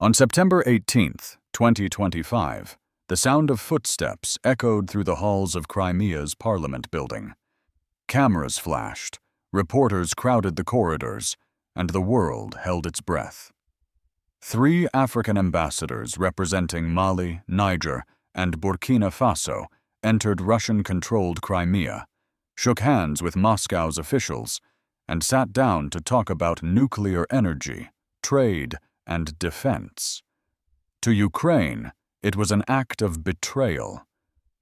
On September 18, 2025, the sound of footsteps echoed through the halls of Crimea's parliament building. Cameras flashed, reporters crowded the corridors, and the world held its breath. 3 African ambassadors representing Mali, Niger, and Burkina Faso entered Russian-controlled Crimea, shook hands with Moscow's officials, and sat down to talk about nuclear energy, trade, and defense. To Ukraine, it was an act of betrayal.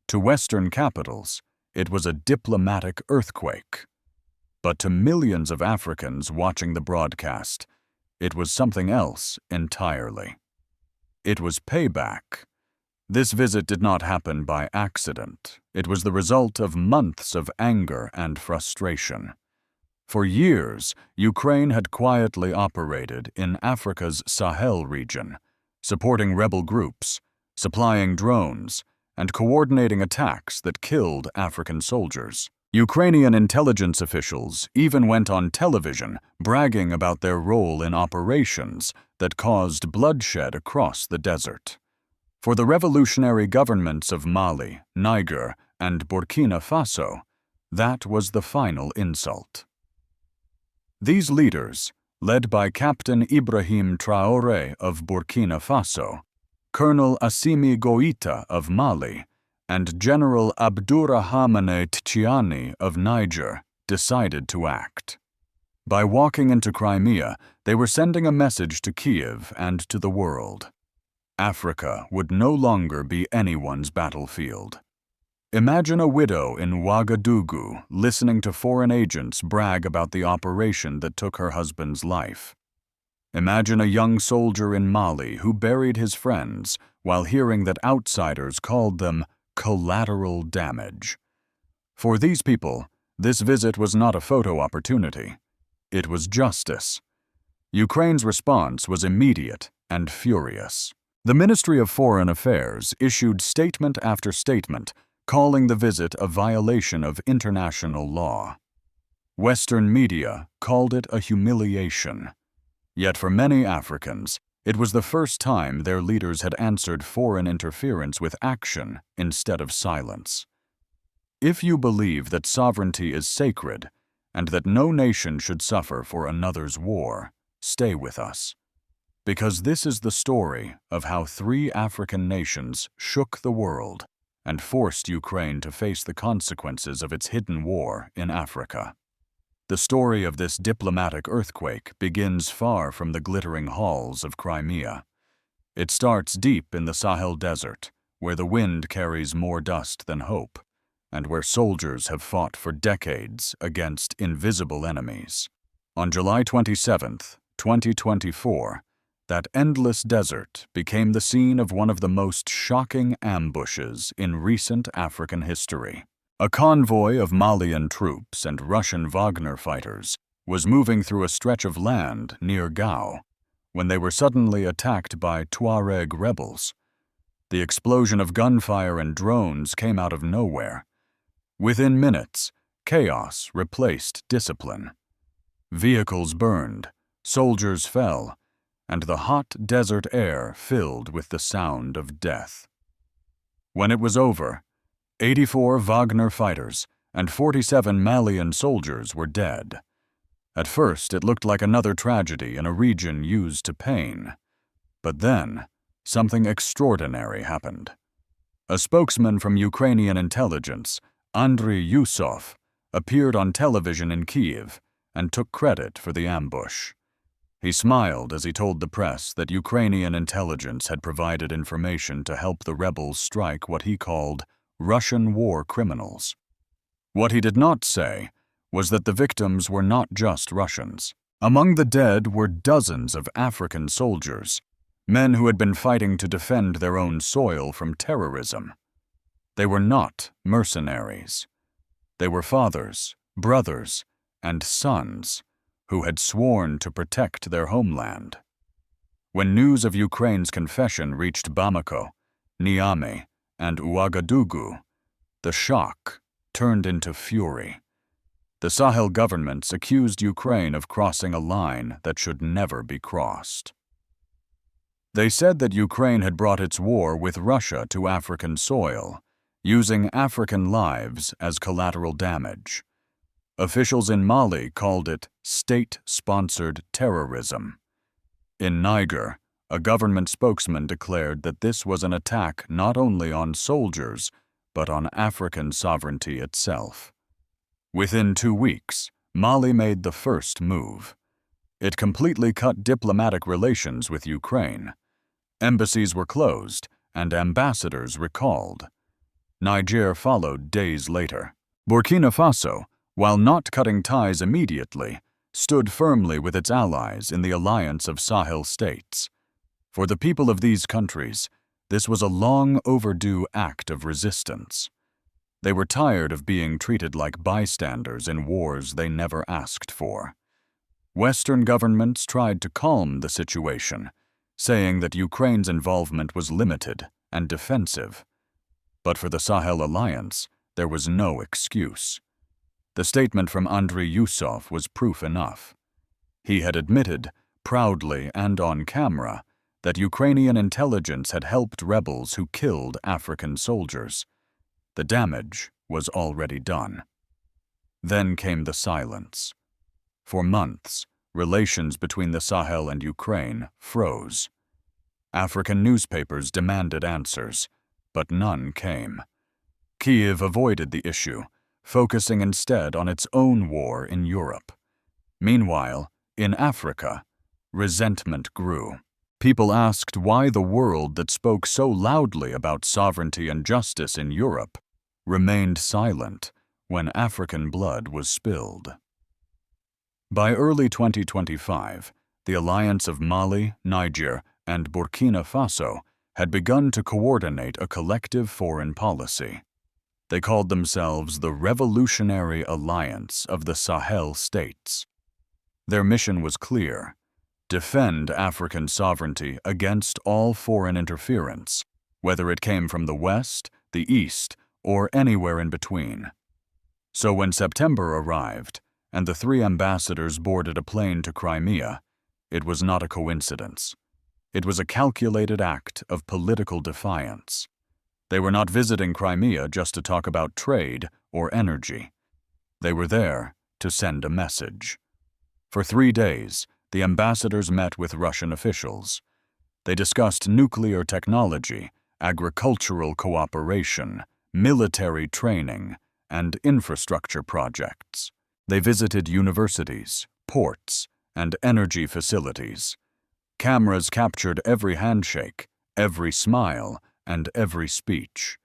To Western capitals, it was a diplomatic earthquake. But to millions of Africans watching the broadcast, it was something else entirely. It was payback. This visit did not happen by accident. It was the result of months of anger and frustration. For years, Ukraine had quietly operated in Africa's Sahel region, supporting rebel groups, supplying drones, and coordinating attacks that killed African soldiers. Ukrainian intelligence officials even went on television bragging about their role in operations that caused bloodshed across the desert. For the revolutionary governments of Mali, Niger, and Burkina Faso, that was the final insult. These leaders, led by Captain Ibrahim Traoré of Burkina Faso, Colonel Assimi Goïta of Mali, and General Abdourahmane Tchiani of Niger, decided to act. By walking into Crimea, they were sending a message to Kiev and to the world. Africa would no longer be anyone's battlefield. Imagine a widow in Ouagadougou listening to foreign agents brag about the operation that took her husband's life. Imagine a young soldier in Mali who buried his friends while hearing that outsiders called them collateral damage. For these people, this visit was not a photo opportunity. It was justice. Ukraine's response was immediate and furious. The Ministry of Foreign Affairs issued statement after statement calling the visit a violation of international law. Western media called it a humiliation. Yet for many Africans, it was the first time their leaders had answered foreign interference with action instead of silence. If you believe that sovereignty is sacred and that no nation should suffer for another's war, stay with us. Because this is the story of how 3 African nations shook the world and forced Ukraine to face the consequences of its hidden war in Africa. The story of this diplomatic earthquake begins far from the glittering halls of Crimea. It starts deep in the Sahel Desert, where the wind carries more dust than hope, and where soldiers have fought for decades against invisible enemies. On July 27, 2024, that endless desert became the scene of one of the most shocking ambushes in recent African history. A convoy of Malian troops and Russian Wagner fighters was moving through a stretch of land near Gao when they were suddenly attacked by Tuareg rebels. The explosion of gunfire and drones came out of nowhere. Within minutes, chaos replaced discipline. Vehicles burned, soldiers fell, and the hot desert air filled with the sound of death. When it was over, 84 Wagner fighters and 47 Malian soldiers were dead. At first, it looked like another tragedy in a region used to pain. But then, something extraordinary happened. A spokesman from Ukrainian intelligence, Andriy Yusov, appeared on television in Kiev and took credit for the ambush. He smiled as he told the press that Ukrainian intelligence had provided information to help the rebels strike what he called Russian war criminals. What he did not say was that the victims were not just Russians. Among the dead were dozens of African soldiers, men who had been fighting to defend their own soil from terrorism. They were not mercenaries. They were fathers, brothers, and sons who had sworn to protect their homeland. When news of Ukraine's confession reached Bamako, Niamey, and Ouagadougou, the shock turned into fury. The Sahel governments accused Ukraine of crossing a line that should never be crossed. They said that Ukraine had brought its war with Russia to African soil, using African lives as collateral damage. Officials in Mali called it state-sponsored terrorism. In Niger, a government spokesman declared that this was an attack not only on soldiers, but on African sovereignty itself. Within 2 weeks, Mali made the first move. It completely cut diplomatic relations with Ukraine. Embassies were closed and ambassadors recalled. Niger followed days later. Burkina Faso, while not cutting ties immediately, stood firmly with its allies in the alliance of Sahel states. For the people of these countries, this was a long overdue act of resistance. They were tired of being treated like bystanders in wars they never asked for. Western governments tried to calm the situation, saying that Ukraine's involvement was limited and defensive. But for the Sahel Alliance, there was no excuse. The statement from Andriy Yusov was proof enough. He had admitted, proudly and on camera, that Ukrainian intelligence had helped rebels who killed African soldiers. The damage was already done. Then came the silence. For months, relations between the Sahel and Ukraine froze. African newspapers demanded answers, but none came. Kyiv avoided the issue, focusing instead on its own war in Europe. Meanwhile, in Africa, resentment grew. People asked why the world that spoke so loudly about sovereignty and justice in Europe remained silent when African blood was spilled. By early 2025, the alliance of Mali, Niger, and Burkina Faso had begun to coordinate a collective foreign policy. They called themselves the Revolutionary Alliance of the Sahel States. Their mission was clear: defend African sovereignty against all foreign interference, whether it came from the West, the East, or anywhere in between. So when September arrived, and the 3 ambassadors boarded a plane to Crimea, it was not a coincidence. It was a calculated act of political defiance. They were not visiting Crimea just to talk about trade or energy. They were there to send a message. For 3 days, the ambassadors met with Russian officials. They discussed nuclear technology, agricultural cooperation, military training, and infrastructure projects. They visited universities, ports, and energy facilities. Cameras captured every handshake, every smile, and every speech.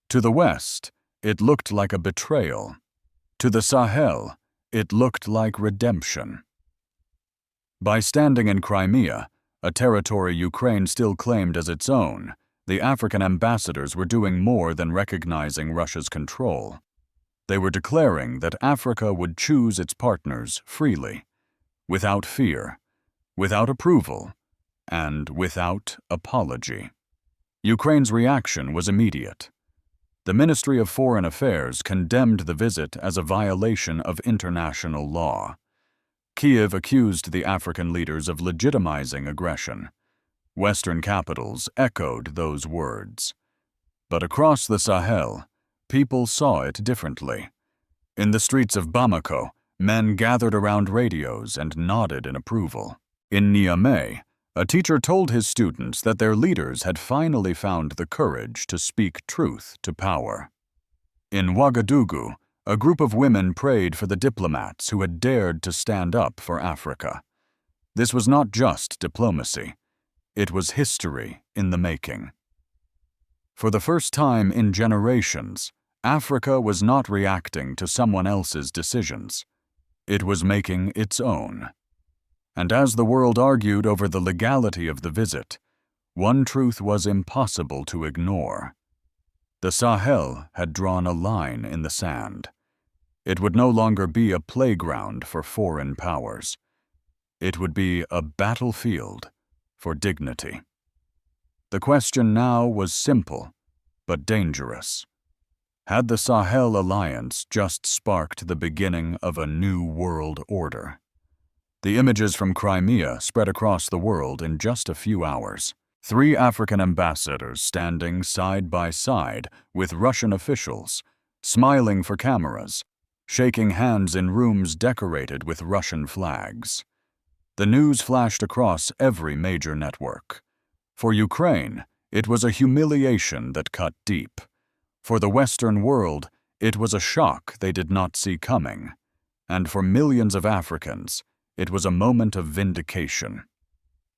To the West, it looked like a betrayal. To the Sahel, it looked like redemption. By standing in Crimea, a territory Ukraine still claimed as its own, the African ambassadors were doing more than recognizing Russia's control. They were declaring that Africa would choose its partners freely, without fear, without approval, and without apology. Ukraine's reaction was immediate. The Ministry of Foreign Affairs condemned the visit as a violation of international law. Kyiv accused the African leaders of legitimizing aggression. Western capitals echoed those words. But across the Sahel, people saw it differently. In the streets of Bamako, men gathered around radios and nodded in approval. In Niamey, a teacher told his students that their leaders had finally found the courage to speak truth to power. In Ouagadougou, a group of women prayed for the diplomats who had dared to stand up for Africa. This was not just diplomacy. It was history in the making. For the first time in generations, Africa was not reacting to someone else's decisions. It was making its own. And as the world argued over the legality of the visit, one truth was impossible to ignore. The Sahel had drawn a line in the sand. It would no longer be a playground for foreign powers. It would be a battlefield for dignity. The question now was simple, but dangerous. Had the Sahel Alliance just sparked the beginning of a new world order? The images from Crimea spread across the world in just a few hours. 3 African ambassadors standing side by side with Russian officials, smiling for cameras, shaking hands in rooms decorated with Russian flags. The news flashed across every major network. For Ukraine, it was a humiliation that cut deep. For the Western world, it was a shock they did not see coming. And for millions of Africans, it was a moment of vindication.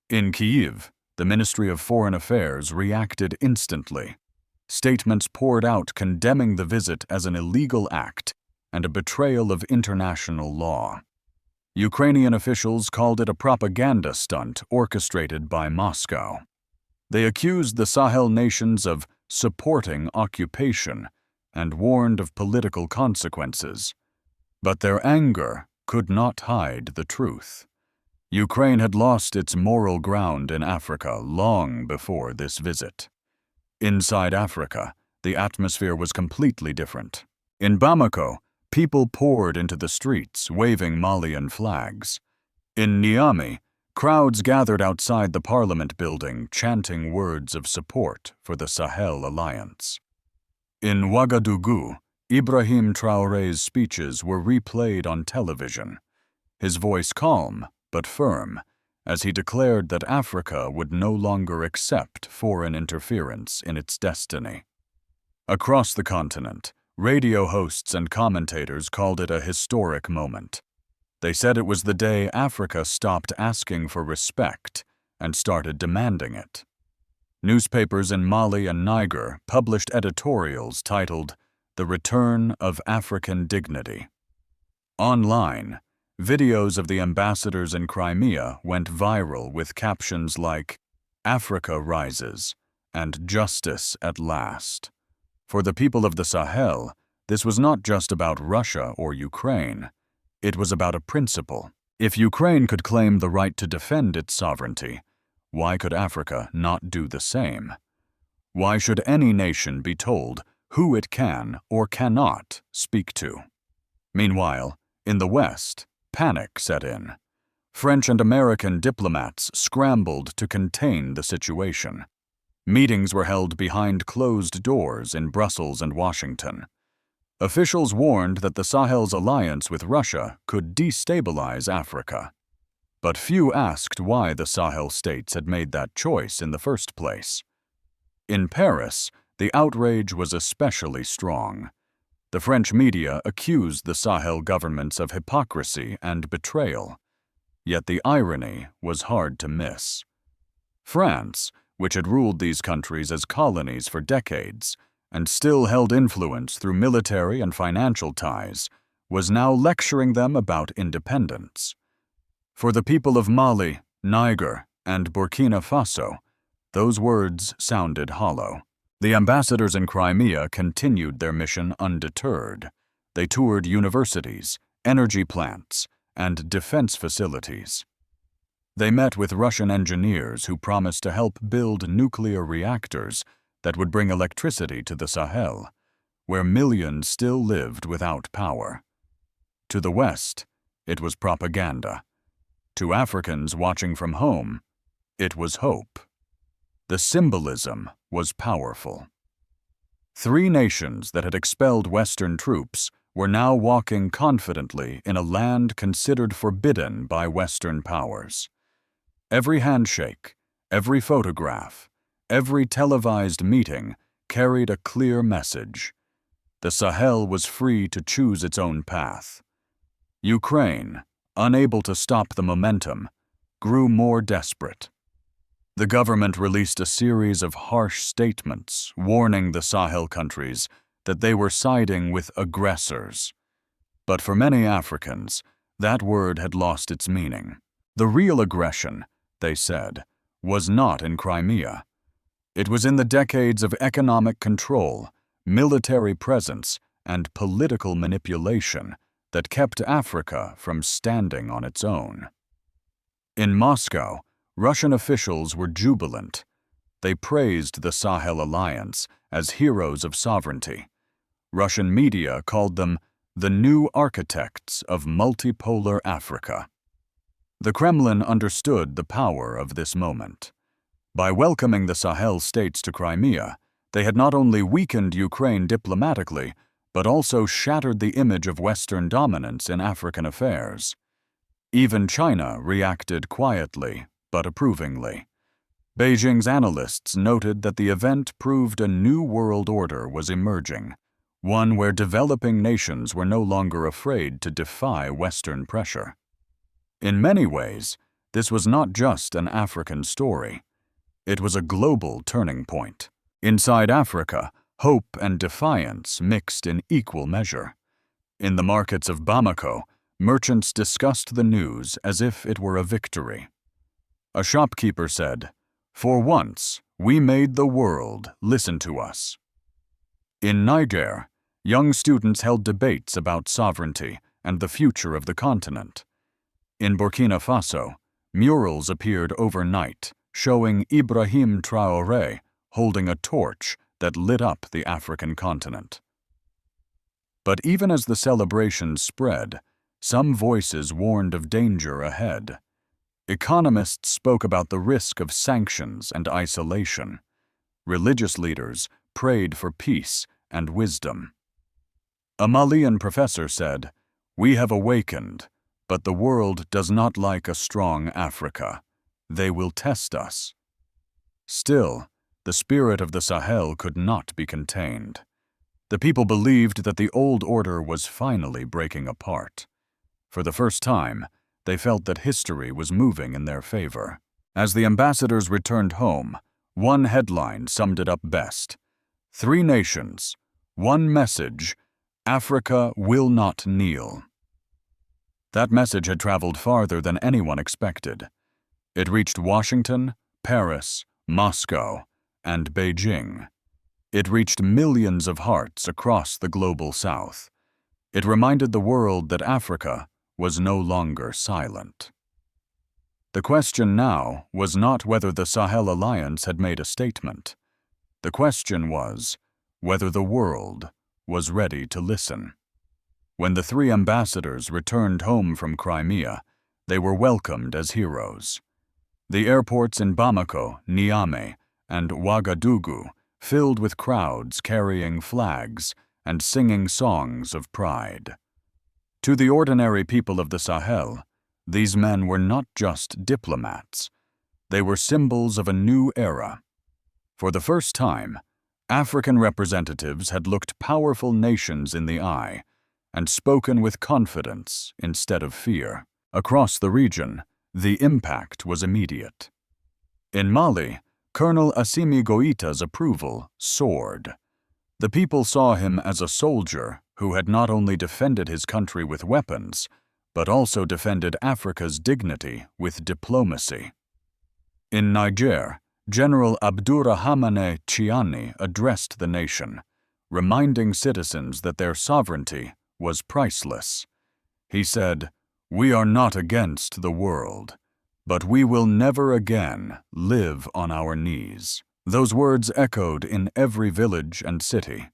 In Kyiv, the Ministry of Foreign Affairs reacted instantly. Statements poured out condemning the visit as an illegal act and a betrayal of international law. Ukrainian officials called it a propaganda stunt orchestrated by Moscow. They accused the Sahel nations of supporting occupation and warned of political consequences. But their anger could not hide the truth. Ukraine had lost its moral ground in Africa long before this visit. Inside Africa, the atmosphere was completely different. In Bamako, people poured into the streets, waving Malian flags. In Niamey, crowds gathered outside the parliament building, chanting words of support for the Sahel Alliance. In Ouagadougou, Ibrahim Traoré's speeches were replayed on television, his voice calm but firm, as he declared that Africa would no longer accept foreign interference in its destiny. Across the continent, radio hosts and commentators called it a historic moment. They said it was the day Africa stopped asking for respect and started demanding it. Newspapers in Mali and Niger published editorials titled "The Return of African Dignity." Online, videos of the ambassadors in Crimea went viral with captions like "Africa rises" and "Justice at last." For the people of the Sahel, this was not just about Russia or Ukraine. It was about a principle. If Ukraine could claim the right to defend its sovereignty, why could Africa not do the same? Why should any nation be told who it can or cannot speak to? Meanwhile, in the West, panic set in. French and American diplomats scrambled to contain the situation. Meetings were held behind closed doors in Brussels and Washington. Officials warned that the Sahel's alliance with Russia could destabilize Africa. But few asked why the Sahel states had made that choice in the first place. In Paris, the outrage was especially strong. The French media accused the Sahel governments of hypocrisy and betrayal. Yet the irony was hard to miss. France, which had ruled these countries as colonies for decades and still held influence through military and financial ties, was now lecturing them about independence. For the people of Mali, Niger, and Burkina Faso, those words sounded hollow. The ambassadors in Crimea continued their mission undeterred. They toured universities, energy plants, and defense facilities. They met with Russian engineers who promised to help build nuclear reactors that would bring electricity to the Sahel, where millions still lived without power. To the West, it was propaganda. To Africans watching from home, it was hope. The symbolism was powerful. 3 nations that had expelled Western troops were now walking confidently in a land considered forbidden by Western powers. Every handshake, every photograph, every televised meeting carried a clear message. The Sahel was free to choose its own path. Ukraine, unable to stop the momentum, grew more desperate. The government released a series of harsh statements warning the Sahel countries that they were siding with aggressors. But for many Africans, that word had lost its meaning. The real aggression, they said, was not in Crimea. It was in the decades of economic control, military presence, and political manipulation that kept Africa from standing on its own. In Moscow, Russian officials were jubilant. They praised the Sahel Alliance as heroes of sovereignty. Russian media called them the new architects of multipolar Africa. The Kremlin understood the power of this moment. By welcoming the Sahel states to Crimea, they had not only weakened Ukraine diplomatically, but also shattered the image of Western dominance in African affairs. Even China reacted quietly, but approvingly. Beijing's analysts noted that the event proved a new world order was emerging, one where developing nations were no longer afraid to defy Western pressure. In many ways, this was not just an African story. It was a global turning point. Inside Africa, hope and defiance mixed in equal measure. In the markets of Bamako, merchants discussed the news as if it were a victory. A shopkeeper said, "For once, we made the world listen to us." In Niger, young students held debates about sovereignty and the future of the continent. In Burkina Faso, murals appeared overnight, showing Ibrahim Traoré holding a torch that lit up the African continent. But even as the celebrations spread, some voices warned of danger ahead. Economists spoke about the risk of sanctions and isolation. Religious leaders prayed for peace and wisdom. A Malian professor said, "We have awakened, but the world does not like a strong Africa. They will test us." Still, the spirit of the Sahel could not be contained. The people believed that the old order was finally breaking apart. For the first time, they felt that history was moving in their favor. As the ambassadors returned home, one headline summed it up best: 3 nations, 1 message, Africa will not kneel. That message had traveled farther than anyone expected. It reached Washington, Paris, Moscow, and Beijing. It reached millions of hearts across the global south. It reminded the world that Africa was no longer silent. The question now was not whether the Sahel Alliance had made a statement. The question was whether the world was ready to listen. When the 3 ambassadors returned home from Crimea, they were welcomed as heroes. The airports in Bamako, Niamey, and Ouagadougou filled with crowds carrying flags and singing songs of pride. To the ordinary people of the Sahel, these men were not just diplomats. They were symbols of a new era. For the first time, African representatives had looked powerful nations in the eye and spoken with confidence instead of fear. Across the region, the impact was immediate. In Mali, Colonel Assimi Goïta's approval soared. The people saw him as a soldier who had not only defended his country with weapons, but also defended Africa's dignity with diplomacy. In Niger, General Abdourahmane Chiani addressed the nation, reminding citizens that their sovereignty was priceless. He said, "We are not against the world, but we will never again live on our knees." Those words echoed in every village and city.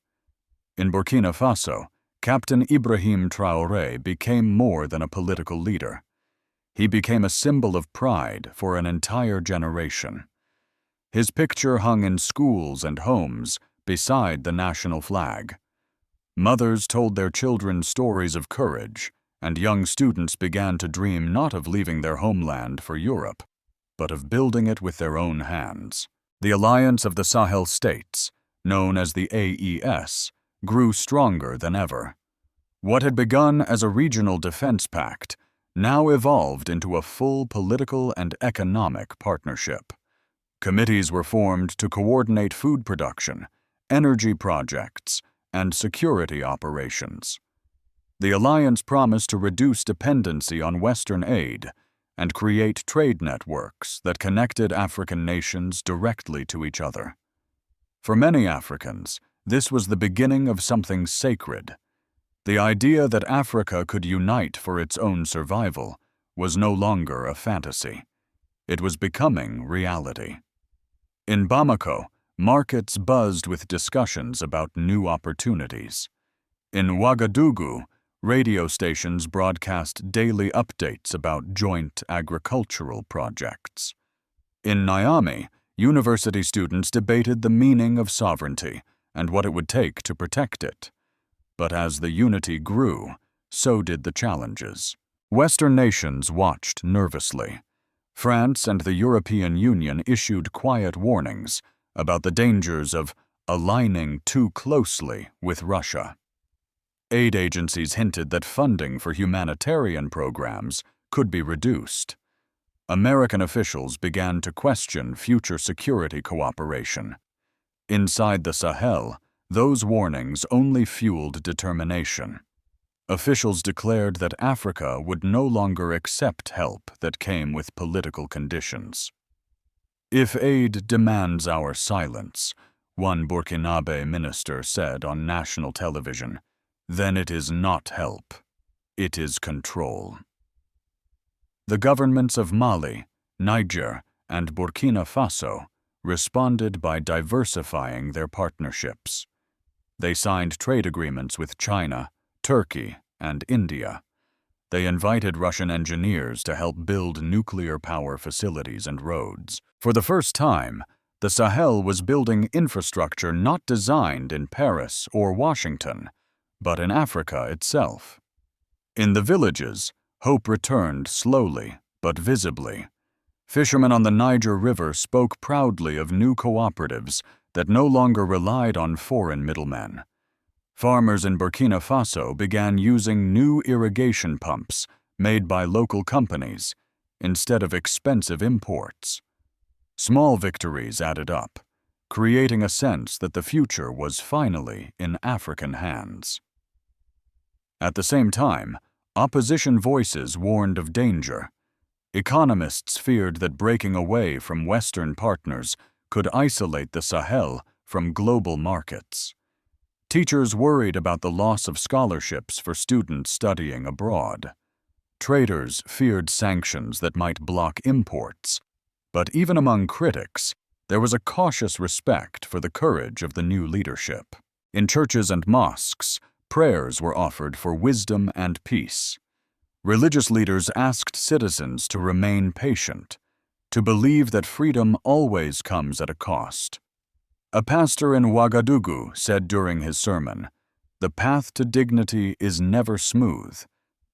In Burkina Faso, Captain Ibrahim Traoré became more than a political leader. He became a symbol of pride for an entire generation. His picture hung in schools and homes beside the national flag. Mothers told their children stories of courage, and young students began to dream not of leaving their homeland for Europe, but of building it with their own hands. The alliance of the Sahel states, known as the AES, grew stronger than ever. What had begun as a regional defense pact now evolved into a full political and economic partnership. Committees were formed to coordinate food production, energy projects, and security operations. The alliance promised to reduce dependency on Western aid and create trade networks that connected African nations directly to each other. For many Africans, this was the beginning of something sacred. The idea that Africa could unite for its own survival was no longer a fantasy. It was becoming reality. In Bamako, markets buzzed with discussions about new opportunities. In Ouagadougou, radio stations broadcast daily updates about joint agricultural projects. In Niamey, University students debated the meaning of sovereignty and what it would take to protect it. But as the unity grew, so did the challenges. Western nations watched nervously. France and the European Union issued quiet warnings about the dangers of aligning too closely with Russia. Aid agencies hinted that funding for humanitarian programs could be reduced. American officials began to question future security cooperation. Inside the Sahel, those warnings only fueled determination. Officials declared that Africa would no longer accept help that came with political conditions. "If aid demands our silence," one Burkinabe minister said on national television, "then it is not help, it is control." The governments of Mali, Niger, and Burkina Faso responded by diversifying their partnerships. They signed trade agreements with China, Turkey, and India. They invited Russian engineers to help build nuclear power facilities and roads. For the first time, the Sahel was building infrastructure not designed in Paris or Washington, but in Africa itself. In the villages, hope returned slowly but visibly. Fishermen on the Niger River spoke proudly of new cooperatives that no longer relied on foreign middlemen. Farmers in Burkina Faso began using new irrigation pumps made by local companies instead of expensive imports. Small victories added up, creating a sense that the future was finally in African hands. At the same time, opposition voices warned of danger. Economists feared that breaking away from Western partners could isolate the Sahel from global markets. Teachers worried about the loss of scholarships for students studying abroad. Traders feared sanctions that might block imports. But even among critics, there was a cautious respect for the courage of the new leadership. In churches and mosques, prayers were offered for wisdom and peace. Religious leaders asked citizens to remain patient, to believe that freedom always comes at a cost. A pastor in Ouagadougou said during his sermon, "The path to dignity is never smooth,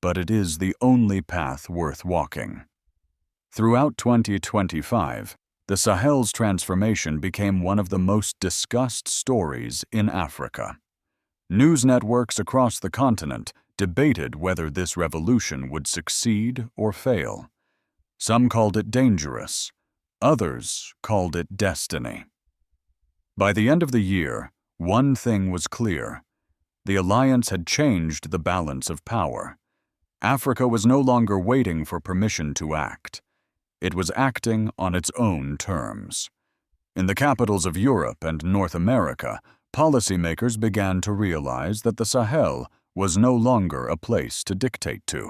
but it is the only path worth walking." Throughout 2025, the Sahel's transformation became one of the most discussed stories in Africa. News networks across the continent debated whether this revolution would succeed or fail. Some called it dangerous, others called it destiny. By the end of the year, one thing was clear. The alliance had changed the balance of power. Africa was no longer waiting for permission to act. It was acting on its own terms. In the capitals of Europe and North America, policymakers began to realize that the Sahel was no longer a place to dictate to.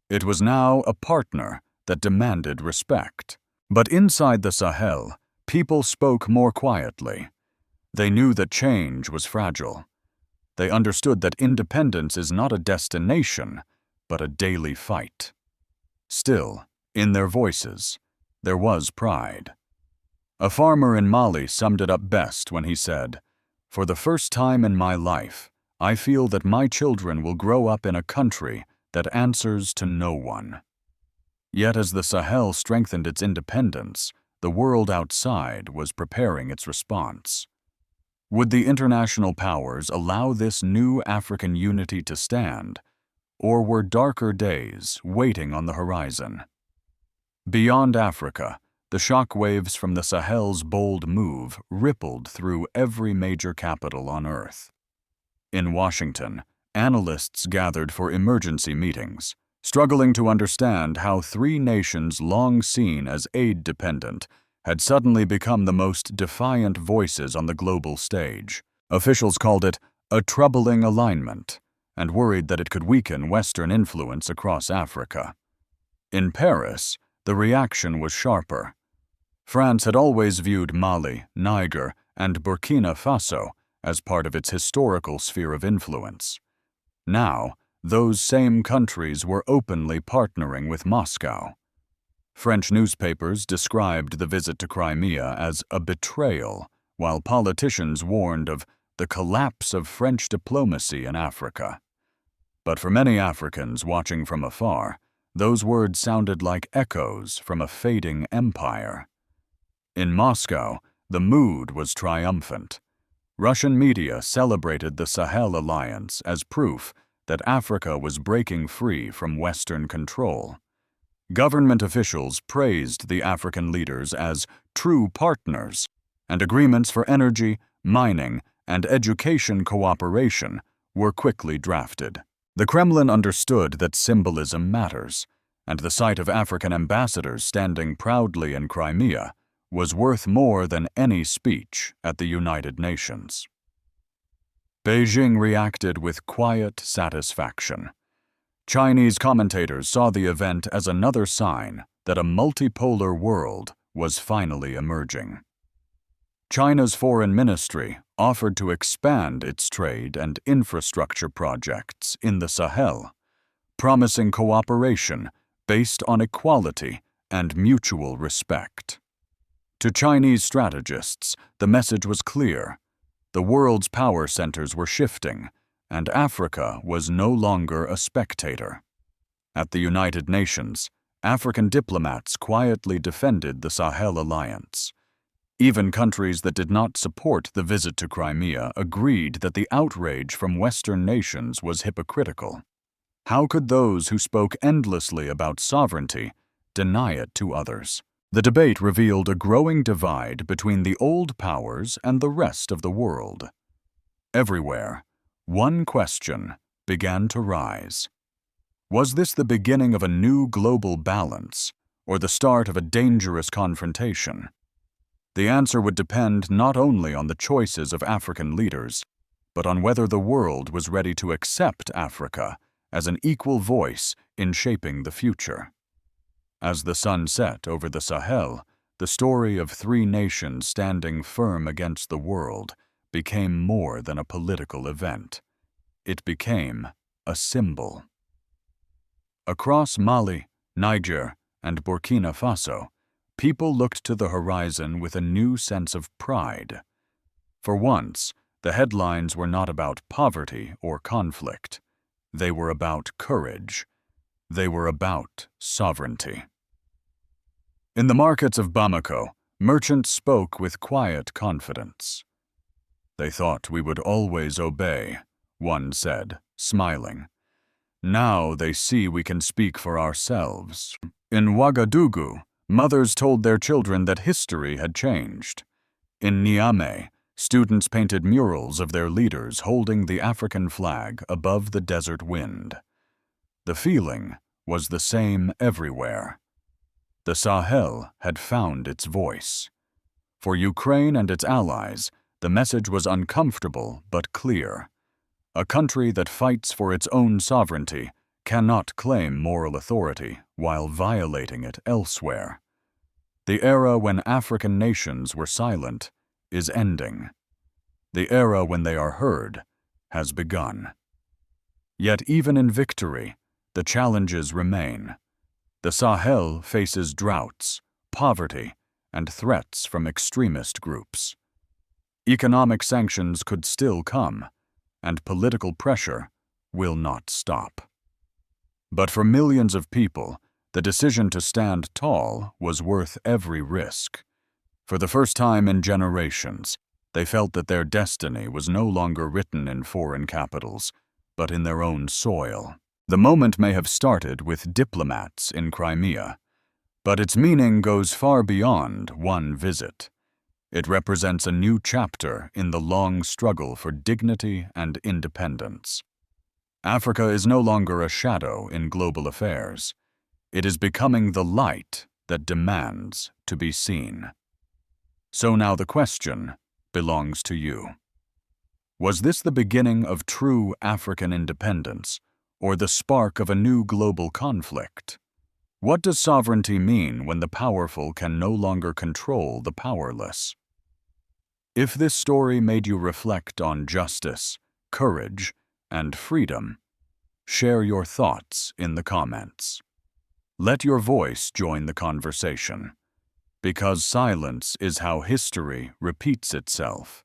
It was now a partner that demanded respect. But inside the Sahel, people spoke more quietly. They knew that change was fragile. They understood that independence is not a destination, but a daily fight. Still, in their voices, there was pride. A farmer in Mali summed it up best when he said, "For the first time in my life, I feel that my children will grow up in a country that answers to no one." Yet as the Sahel strengthened its independence, the world outside was preparing its response. Would the international powers allow this new African unity to stand, or were darker days waiting on the horizon? Beyond Africa, the shockwaves from the Sahel's bold move rippled through every major capital on Earth. In Washington, analysts gathered for emergency meetings, struggling to understand how three nations long seen as aid-dependent had suddenly become the most defiant voices on the global stage. Officials called it a troubling alignment and worried that it could weaken Western influence across Africa. In Paris, the reaction was sharper. France had always viewed Mali, Niger, and Burkina Faso as part of its historical sphere of influence. Now, those same countries were openly partnering with Moscow. French newspapers described the visit to Crimea as a betrayal, while politicians warned of the collapse of French diplomacy in Africa. But for many Africans watching from afar, those words sounded like echoes from a fading empire. In Moscow, the mood was triumphant. Russian media celebrated the Sahel Alliance as proof that Africa was breaking free from Western control. Government officials praised the African leaders as true partners, and agreements for energy, mining, and education cooperation were quickly drafted. The Kremlin understood that symbolism matters, and the sight of African ambassadors standing proudly in Crimea was worth more than any speech at the United Nations. Beijing reacted with quiet satisfaction. Chinese commentators saw the event as another sign that a multipolar world was finally emerging. China's foreign ministry offered to expand its trade and infrastructure projects in the Sahel, promising cooperation based on equality and mutual respect. To Chinese strategists, the message was clear. The world's power centers were shifting, and Africa was no longer a spectator. At the United Nations, African diplomats quietly defended the Sahel Alliance. Even countries that did not support the visit to Crimea agreed that the outrage from Western nations was hypocritical. How could those who spoke endlessly about sovereignty deny it to others? The debate revealed a growing divide between the old powers and the rest of the world. Everywhere, one question began to rise. Was this the beginning of a new global balance, or the start of a dangerous confrontation? The answer would depend not only on the choices of African leaders, but on whether the world was ready to accept Africa as an equal voice in shaping the future. As the sun set over the Sahel, the story of three nations standing firm against the world became more than a political event. It became a symbol. Across Mali, Niger, and Burkina Faso, people looked to the horizon with a new sense of pride. For once, the headlines were not about poverty or conflict. They were about courage. They were about sovereignty. In the markets of Bamako, merchants spoke with quiet confidence. "They thought we would always obey," one said, smiling. "Now they see we can speak for ourselves." In Ouagadougou, mothers told their children that history had changed. In Niamey, students painted murals of their leaders holding the African flag above the desert wind. The feeling was the same everywhere. The Sahel had found its voice. For Ukraine and its allies, the message was uncomfortable but clear. A country that fights for its own sovereignty cannot claim moral authority while violating it elsewhere. The era when African nations were silent is ending. The era when they are heard has begun. Yet even in victory, the challenges remain. The Sahel faces droughts, poverty, and threats from extremist groups. Economic sanctions could still come, and political pressure will not stop. But for millions of people, the decision to stand tall was worth every risk. For the first time in generations, they felt that their destiny was no longer written in foreign capitals, but in their own soil. The moment may have started with diplomats in Crimea, but its meaning goes far beyond one visit. It represents a new chapter in the long struggle for dignity and independence. Africa is no longer a shadow in global affairs. It is becoming the light that demands to be seen. So now the question belongs to you. Was this the beginning of true African independence, or the spark of a new global conflict? What does sovereignty mean when the powerful can no longer control the powerless? If this story made you reflect on justice, courage, and freedom, share your thoughts in the comments. Let your voice join the conversation. Because silence is how history repeats itself,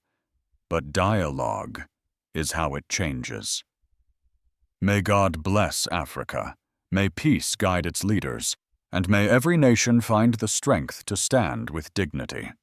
but dialogue is how it changes. May God bless Africa. May peace guide its leaders, and may every nation find the strength to stand with dignity.